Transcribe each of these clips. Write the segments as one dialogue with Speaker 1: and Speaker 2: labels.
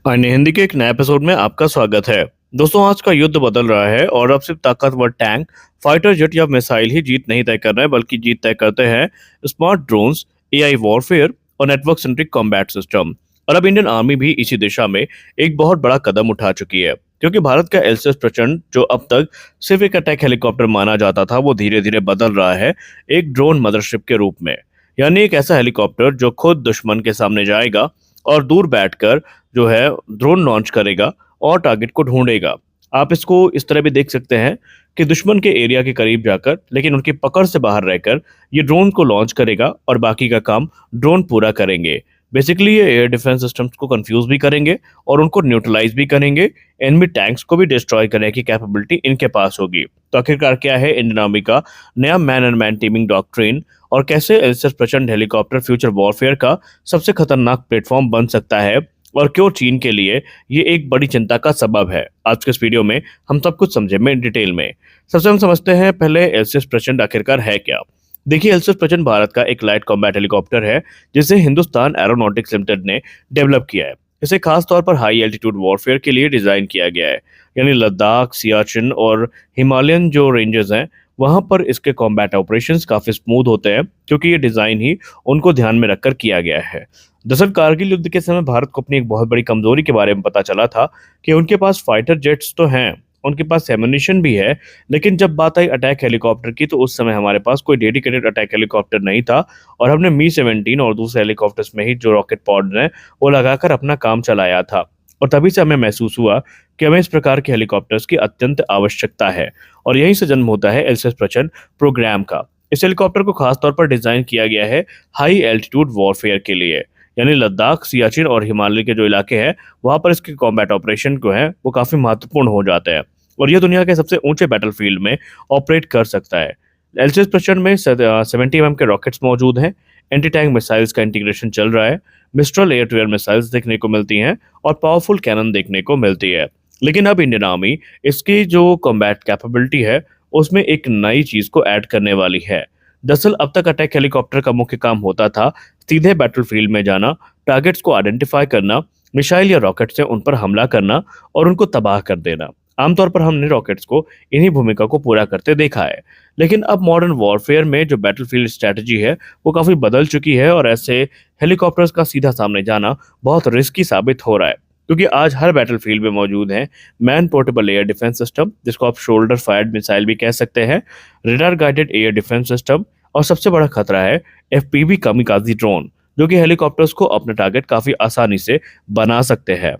Speaker 1: अन्य हिंदी के एक नए एपिसोड में आपका स्वागत है। दोस्तों, आज का युद्ध बदल रहा है और अब सिर्फ ताकतवर टैंक, फाइटर जेट या मिसाइल ही जीत नहीं तय कर रहे हैं, बल्कि जीत तय करते हैं स्मार्ट ड्रोन्स, एआई वॉरफेयर और नेटवर्क सेंट्रिक कॉम्बैट सिस्टम। और अब इंडियन आर्मी भी इसी दिशा में एक बहुत बड़ा कदम उठा चुकी है, क्योंकि भारत का एलसीएस प्रचंड, जो अब तक सिर्फ एक अटैक हेलीकॉप्टर माना जाता था, वो धीरे धीरे बदल रहा है एक ड्रोन मदरशिप के रूप में। यानी एक ऐसा हेलीकॉप्टर जो खुद दुश्मन के सामने जाएगा और दूर बैठकर जो है ड्रोन लॉन्च करेगा और टारगेट को ढूंढेगा। आप इसको इस तरह भी देख सकते हैं कि दुश्मन के एरिया के करीब जाकर, लेकिन उनकी पकड़ से बाहर रहकर, ये ड्रोन को लॉन्च करेगा और बाकी का काम ड्रोन पूरा करेंगे। बेसिकली ये एयर डिफेंस सिस्टम्स को कंफ्यूज भी करेंगे और उनको न्यूट्रलाइज भी करेंगे। एनिमी टैंक्स को भी डिस्ट्रॉय करने की कैपेबिलिटी इनके पास होगी। तो आखिरकार क्या है इंडियन आर्मी का नया man and man teeming doctrine, और कैसे एलसीएस प्रचंड हेलीकॉप्टर फ्यूचर वॉरफेयर का सबसे खतरनाक प्लेटफॉर्म बन सकता है, और क्यों चीन के लिए ये एक बड़ी चिंता का सबब है। आज के इस वीडियो में हम सब कुछ समझेंगे डिटेल में। सबसे हम समझते हैं पहले एलसीएस प्रचंड आखिरकार है क्या। देखिए, एलसीएस प्रचंड भारत का एक लाइट कॉम्बैट हेलीकॉप्टर है, जिसे हिंदुस्तान एरोनॉटिक्स लिमिटेड ने डेवलप किया है। इसे खास तौर पर हाई एल्टीट्यूड वॉरफेयर के लिए डिजाइन किया गया है। यानी लद्दाख, सियाचिन और हिमालयन जो रेंजेस हैं, वहां पर इसके कॉम्बैट ऑपरेशंस काफी स्मूथ होते हैं, क्योंकि ये डिजाइन ही उनको ध्यान में रखकर किया गया है। दरअसल कारगिल युद्ध के समय भारत को अपनी एक बहुत बड़ी कमजोरी के बारे में पता चला था कि उनके पास फाइटर जेट्स तो हैं, उनके पास एमुनिशन भी है, लेकिन जब बात आई अटैक हेलीकॉप्टर की, तो उस समय हमारे पास कोई डेडिकेटेड अटैक हेलीकॉप्टर नहीं था, और हमने मी-17 और दूसरे हेलीकॉप्टर्स में ही जो रॉकेट पॉड हैं वो लगाकर अपना काम चलाया था। और तभी से हमें महसूस हुआ कि हमें इस प्रकार के हेलीकॉप्टर्स की अत्यंत आवश्यकता है, और यहीं से जन्म होता है एलसीएस प्रचंड प्रोग्राम का। इस हेलीकॉप्टर को खास तौर पर डिजाइन किया गया है हाई एल्टीट्यूड वॉरफेयर के लिए। यानी लद्दाख, सियाचिन और हिमालय के जो इलाके हैं, वहां पर इसके कॉम्बैट ऑपरेशन को है वो काफी महत्वपूर्ण हो जाते हैं, और यह दुनिया के सबसे ऊंचे बैटलफील्ड में ऑपरेट कर सकता है। एलसीएस प्रचंड में 70 mm के रॉकेट्स मौजूद हैं। एंटी टैंक मिसाइल्स का इंटीग्रेशन चल रहा है। Mistral air to air missiles देखने को मिलती हैं और पावरफुल कैनन देखने को मिलती है। लेकिन अब इंडियन आर्मी इसकी जो कॉम्बैट कैपेबिलिटी है, उसमें एक नई चीज को ऐड करने वाली है। दरअसल अब तक अटैक हेलीकॉप्टर का मुख्य काम होता था सीधे बैटलफील्ड में जाना, टारगेट्स को आइडेंटिफाई करना, मिसाइल या रॉकेट से उन पर हमला करना और उनको तबाह कर देना। आमतौर पर हमने रॉकेट्स को इन्हीं भूमिका को पूरा करते देखा है। लेकिन अब मॉडर्न वॉरफेयर में जो बैटलफील्ड स्ट्रेटजी है वो काफ़ी बदल चुकी है, और ऐसे हेलीकॉप्टर्स का सीधा सामने जाना बहुत रिस्की साबित हो रहा है, क्योंकि आज हर बैटलफील्ड में मौजूद है man portable air defence system, जिसको आप शोल्डर फायर्ड मिसाइल भी कह सकते हैं, radar guided air defence system, और सबसे बड़ा खतरा है एफपीवी कामिकाजी ड्रोन, जो कि हेलीकॉप्टर्स को अपना टारगेट काफ़ी आसानी से बना सकते हैं।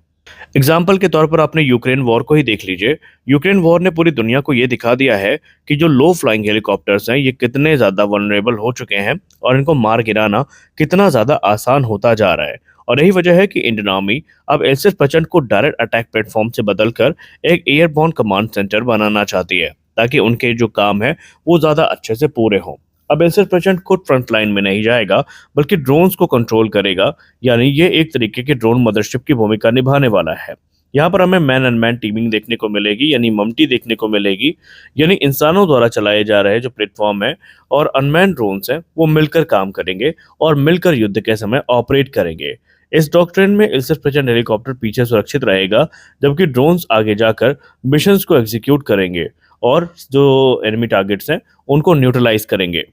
Speaker 1: एग्जाम्पल के तौर पर आपने यूक्रेन वॉर को ही देख लीजिए। यूक्रेन वॉर ने पूरी दुनिया को ये दिखा दिया है कि जो लो फ्लाइंग हेलीकॉप्टर्स हैं, ये कितने ज़्यादा वनरेबल हो चुके हैं, और इनको मार गिराना कितना ज़्यादा आसान होता जा रहा है। और यही वजह है कि इंडियन आर्मी अब एलसीएस प्रचंड को डायरेक्ट अटैक प्लेटफॉर्म से बदलकर एक एयरबॉर्न कमांड सेंटर बनाना चाहती है, ताकि उनके जो काम है वो ज़्यादा अच्छे से पूरे हों। अब एलसीएस प्रचंड खुद फ्रंट लाइन में नहीं जाएगा, बल्कि ड्रोन्स को कंट्रोल करेगा। यानी ये एक तरीके की ड्रोन मदरशिप की भूमिका निभाने वाला है। यहाँ पर हमें मैन एंड मैन टीमिंग देखने को मिलेगी, यानी ममटी देखने को मिलेगी। यानी इंसानों द्वारा चलाए जा रहे जो प्लेटफॉर्म है और अनमैन ड्रोन्स हैं, वो मिलकर काम करेंगे और मिलकर युद्ध के समय ऑपरेट करेंगे। इस डॉक्ट्रिन में एलसीएस प्रचंड हेलीकॉप्टर पीछे सुरक्षित रहेगा, जबकि ड्रोन्स आगे जाकर मिशंस को एग्जीक्यूट करेंगे और जो एनिमी टारगेट्स हैं उनको न्यूट्रलाइज करेंगे।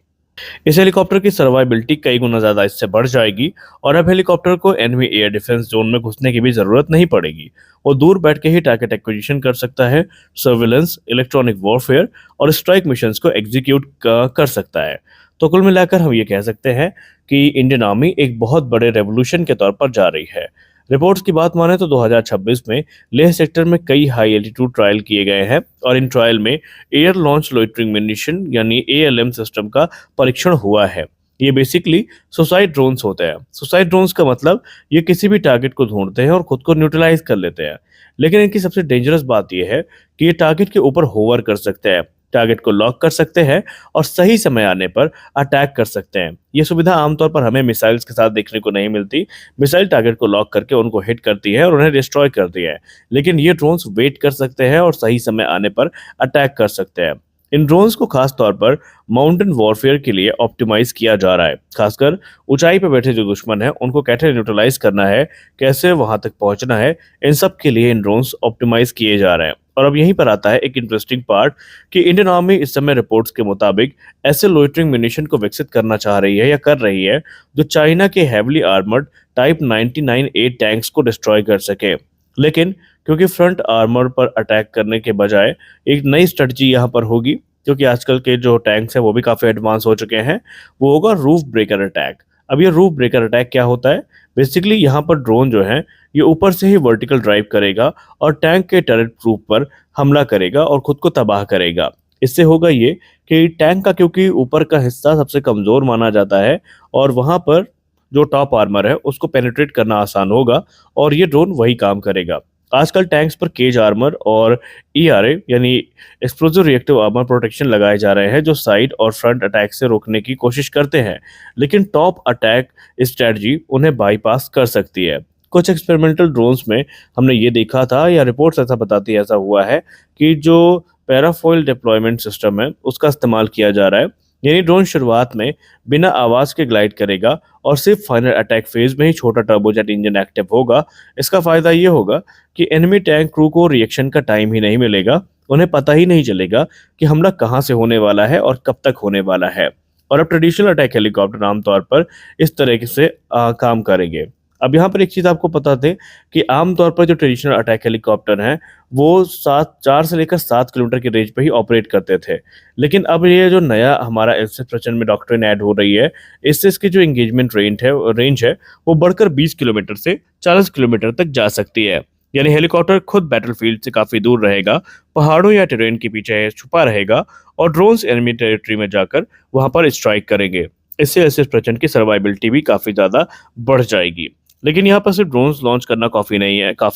Speaker 1: इस हेलीकॉप्टर की सर्वाइबिलिटी कई गुना ज़्यादा इससे बढ़ जाएगी, और अब हेलीकॉप्टर को एनिमी एयर डिफेंस जोन में घुसने की भी ज़रूरत नहीं पड़ेगी। वो दूर बैठ के ही टारगेट एक्विजिशन कर सकता है, सर्विलेंस, इलेक्ट्रॉनिक वॉरफेयर और स्ट्राइक मिशंस को एग्जीक्यूट कर सकता है। तो कुल मिलाकर हम ये कह सकते हैं कि इंडियन आर्मी एक बहुत बड़े रेवोल्यूशन के तौर पर जा रही है। रिपोर्ट्स की बात माने तो 2026 में लेह सेक्टर में कई हाई एल्टीट्यूड ट्रायल किए गए हैं, और इन ट्रायल में एयर लॉन्च लोइटरिंग म्यूनिशन यानी एएलएम सिस्टम का परीक्षण हुआ है। ये बेसिकली सुसाइड ड्रोन्स होते हैं। सुसाइड ड्रोन्स का मतलब ये किसी भी टारगेट को ढूंढते हैं और खुद को न्यूट्रलाइज कर लेते हैं। लेकिन इनकी सबसे डेंजरस बात यह है कि ये टारगेट के ऊपर होवर कर सकते हैं, टारगेट को लॉक कर सकते हैं और सही समय आने पर अटैक कर सकते हैं। ये सुविधा आमतौर पर हमें मिसाइल्स के साथ देखने को नहीं मिलती। मिसाइल टारगेट को लॉक करके उनको हिट करती है और उन्हें डिस्ट्रॉय करती है, लेकिन ये ड्रोन्स वेट कर सकते हैं और सही समय आने पर अटैक कर सकते हैं। इन ड्रोन्स को खास तौर पर माउंटेन वॉरफेयर के लिए ऑप्टिमाइज किया जा रहा है। खासकर ऊंचाई पर बैठे जो दुश्मन हैं उनको कैसे न्यूट्रलाइज करना है, कैसे वहां तक पहुंचना है, इन सब के लिए इन ड्रोन्स ऑप्टिमाइज किए जा रहे हैं। और अब यहीं पर आता है एक इंटरेस्टिंग पार्ट कि इंडियन आर्मी इस समय रिपोर्ट्स के मुताबिक ऐसे लोइटरिंग म्यूनिशन को विकसित करना चाह रही है या कर रही है जो चाइना के heavily armoured type 99A tanks को डिस्ट्रॉय कर सके। लेकिन क्योंकि फ्रंट आर्मर पर अटैक करने के बजाय एक नई स्ट्रेटजी यहाँ पर होगी, क्योंकि आजकल के जो टैंक्स हैं वो भी काफ़ी एडवांस हो चुके हैं, वो होगा रूफ ब्रेकर अटैक। अब ये रूफ ब्रेकर अटैक क्या होता है? बेसिकली यहाँ पर ड्रोन जो है ये ऊपर से ही वर्टिकल ड्राइव करेगा और टैंक के टर्रेट रूफ पर हमला करेगा और खुद को तबाह करेगा। इससे होगा ये कि टैंक का, क्योंकि ऊपर का हिस्सा सबसे कमज़ोर माना जाता है और वहाँ पर जो टॉप आर्मर है उसको पेनिट्रेट करना आसान होगा और ये ड्रोन वही काम करेगा। आजकल टैंक्स पर केज आर्मर और ERA यानी एक्सप्लोजिव रिएक्टिव आर्मर प्रोटेक्शन लगाए जा रहे हैं जो साइड और फ्रंट अटैक से रोकने की कोशिश करते हैं, लेकिन टॉप अटैक स्ट्रेटजी उन्हें बाईपास कर सकती है। कुछ एक्सपेरिमेंटल ड्रोन्स में हमने ये देखा था या रिपोर्ट्स ऐसा बताती है, ऐसा हुआ है कि जो पैराफॉइल डिप्लॉयमेंट सिस्टम है उसका इस्तेमाल किया जा रहा है। यानी ड्रोन शुरुआत में बिना आवाज़ के ग्लाइड करेगा और सिर्फ फाइनल अटैक फेज में ही छोटा टर्बोजेट इंजन एक्टिव होगा। इसका फ़ायदा ये होगा कि एनिमी टैंक क्रू को रिएक्शन का टाइम ही नहीं मिलेगा, उन्हें पता ही नहीं चलेगा कि हमला कहाँ से होने वाला है और कब तक होने वाला है। और अब ट्रेडिशनल अटैक हेलीकॉप्टर आमतौर पर इस तरह से काम करेंगे। अब यहाँ पर एक चीज़ आपको पता थे कि आमतौर पर जो ट्रेडिशनल अटैक हेलीकॉप्टर हैं वो 4 से लेकर 7 किलोमीटर की रेंज पे ही ऑपरेट करते थे, लेकिन अब ये जो नया हमारा एलसी प्रचंड में डॉक्ट्रिन ऐड हो रही है, इससे इसकी जो एंगेजमेंट रेंज है वो बढ़कर 20 किलोमीटर से 40 किलोमीटर तक जा सकती है। यानी हेलीकॉप्टर खुद बैटलफील्ड से काफ़ी दूर रहेगा, पहाड़ों या टेरेन के पीछे छुपा रहेगा और ड्रोन्स एनिमी टेरिटरी में जाकर वहां पर स्ट्राइक करेंगे। इससे एलसी प्रचंड की सर्वाइबिलिटी भी काफ़ी ज़्यादा बढ़ जाएगी। लेकिन यहाँ पर सिर्फ ड्रोन्स लॉन्च करना काफ़ी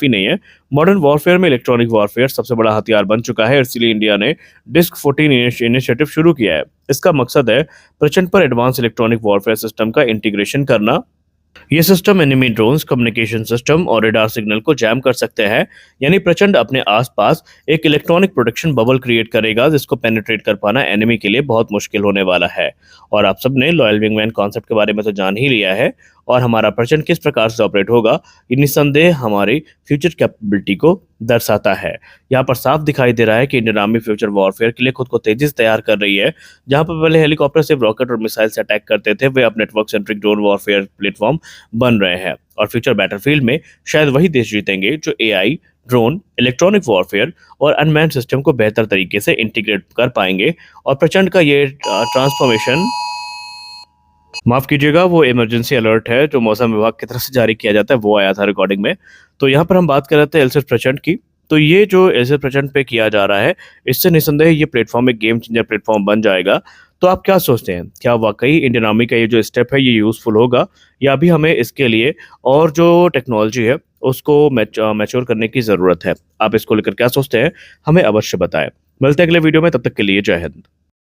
Speaker 1: नहीं है। मॉडर्न वॉरफेयर में इलेक्ट्रॉनिक वॉरफेयर सबसे बड़ा हथियार बन चुका है, इसीलिए इंडिया ने डिस्क 14 इनिशिएटिव शुरू किया है। इसका मकसद है प्रचंड पर एडवांस इलेक्ट्रॉनिक वॉरफेयर सिस्टम का इंटीग्रेशन करना। ये system enemy drones, communication system और रेडार सिग्नल को जैम कर सकते हैं। यानी प्रचंड अपने आसपास एक इलेक्ट्रॉनिक प्रोटेक्शन बबल क्रिएट करेगा जिसको पेनिट्रेट कर पाना एनिमी के लिए बहुत मुश्किल होने वाला है। और आप सबने लॉयल विंगमैन कॉन्सेप्ट के बारे में तो जान ही लिया है, और हमारा प्रचंड किस प्रकार से ऑपरेट होगा ये निस्संदेह हमारी फ्यूचर कैपेबिलिटी को दर्शाता है। यहाँ पर साफ दिखाई दे रहा है कि इंडियन आर्मी फ्यूचर वॉरफेयर के लिए खुद को तेजी से तैयार कर रही है। जहाँ पर पहले हेलीकॉप्टर सिर्फ रॉकेट और मिसाइल से अटैक करते थे, वे अब network centric drone warfare platform बन रहे हैं। और फ्यूचर बैटलफील्ड में शायद वही देश जीतेंगे जो AI, ड्रोन, इलेक्ट्रॉनिक वॉरफेयर और अनमैन्ड सिस्टम को बेहतर तरीके से इंटीग्रेट कर पाएंगे। और प्रचंड का ये ट्रांसफॉर्मेशन, माफ कीजिएगा, वो इमरजेंसी अलर्ट है जो मौसम विभाग की तरफ से जारी किया जाता है, वो आया था रिकॉर्डिंग में। तो यहाँ पर हम बात कर रहे थे एलएसएस प्रचंड की। तो ये जो एलएसएस प्रचंड पे किया जा रहा है, इससे निस्संदेह ये प्लेटफॉर्म एक गेम चेंजर प्लेटफॉर्म बन जाएगा। तो आप क्या सोचते हैं, क्या वाकई इंडियन आर्मी का ये जो स्टेप है ये यूजफुल होगा, या अभी हमें इसके लिए और जो टेक्नोलॉजी है उसको मैच्योर करने की ज़रूरत है? आप इसको लेकर क्या सोचते हैं, हमें अवश्य बताएं। मिलते हैं अगले वीडियो में, तब तक के लिए जय हिंद।